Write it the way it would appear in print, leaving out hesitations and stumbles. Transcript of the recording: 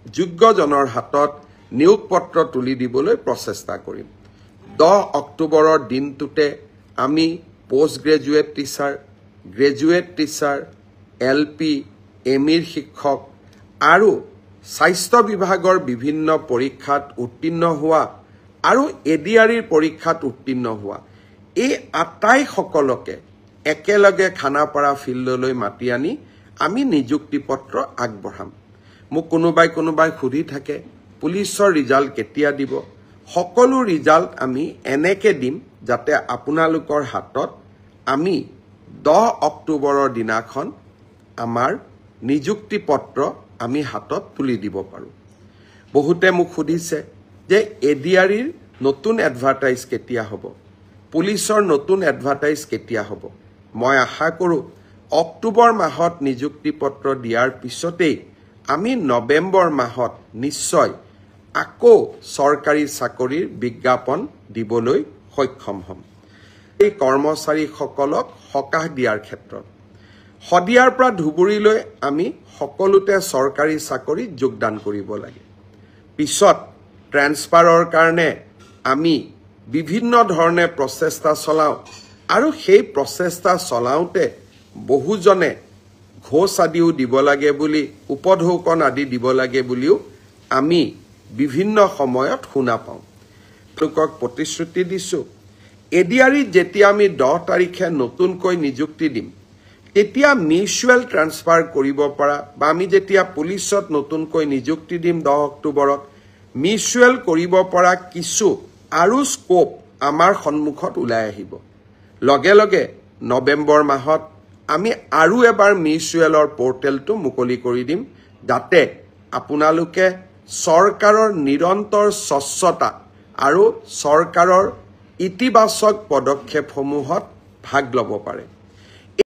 যোগ্যজনৰ হাতত নিয়োগ পত্ৰ তুলি দিবলৈ প্ৰচেষ্টা কৰিম 10 অক্টোবৰৰ দিনটোতে আমি post graduate teacher graduate teacher LP এমিৰ শিক্ষক আৰু স্বাস্থ্য বিভাগৰ বিভিন্ন পৰীক্ষাত উত্তীৰ্ণ হোৱা আৰু এডিআৰিৰ পৰীক্ষাত উত্তীৰ্ণ হোৱা এই আটাইসকলকে একেলগে খানাপাৰা ফিল্ডলৈ মাতি আনি আমি নিযুক্তি পত্ৰ আগবঢ়াম মোক কোনোবাই সুধি থাকে পুলিচৰ ৰিজাল্ট কেতিয়া দিব সকলো ৰিজাল্ট আমি এনেকে দিম যাতে আপোনালোকৰ হাতত আমি 10 অক্টোবৰৰ দিনাখন আমাৰ নিযুক্তি পত্ৰ আমি হাতত তুলি দিব পাৰো বহুতে মোক সুধিছে যে এডিআৰিৰ নতুন এডভাৰটাইজ কেতিয়া হ'ব পুলিচৰ নতুন এডভাৰটাইজ কেতিয়া হ'ব মই আশা কৰো অক্টোবৰ মাহত নিযুক্তি পত্ৰ দিয়াৰ পিছতেই আমি নৱেম্বৰ মাহত নিশ্চয় আকৌ চৰকাৰী চাকৰিৰ বিজ্ঞাপন দিবলৈ সক্ষম হ'ম এই কৰ্মচাৰীসকলক সকাহ দিয়াৰ ক্ষেত্ৰত হদিয়াৰ পৰা ধুবুৰীলৈ আমি সকলোতে চৰকাৰী চাকৰি যোগদান কৰিব লাগে পিছত ট্ৰান্সফাৰৰ কাৰণে আমি বিভিন্ন ধৰণে প্ৰচেষ্টা চলাও আৰু সেই প্ৰচেষ্টা চলাওতে বহুজনে ঘোষ আদিও দিব লাগে বুলি উপঢৌকন আদি দিব লাগে বুলিও আমি বিভিন্ন সময়ত শুনা পাওঁ লোকক প্ৰতিশ্ৰুতি দিছো এডিআৰি যেতিয়া আমি 10 তাৰিখে নতুনকৈ নিযুক্তি দিম তেতিয়া মিউচুৱেল ট্ৰান্সফাৰ কৰিব পৰা বা আমি যেতিয়া পুলিচত নতুনকৈ নিযুক্তি দিম 10 অক্টোবৰত মিউচুৱেল কৰিব পৰা কিছু আৰু স্কোপ আমাৰ সন্মুখত ওলাই আহিব লগে লগে নৱেম্বৰ মাহত আমি আৰু এবাৰ মিউচুৱেলৰ পোৰ্টেলটো মুকলি কৰি দিম যাতে আপোনালোকে চৰকাৰৰ নিৰন্তৰ স্বচ্ছতা আৰু চৰকাৰৰ ইতিবাচক পদক্ষেপসমূহত ভাগ ল'ব পাৰে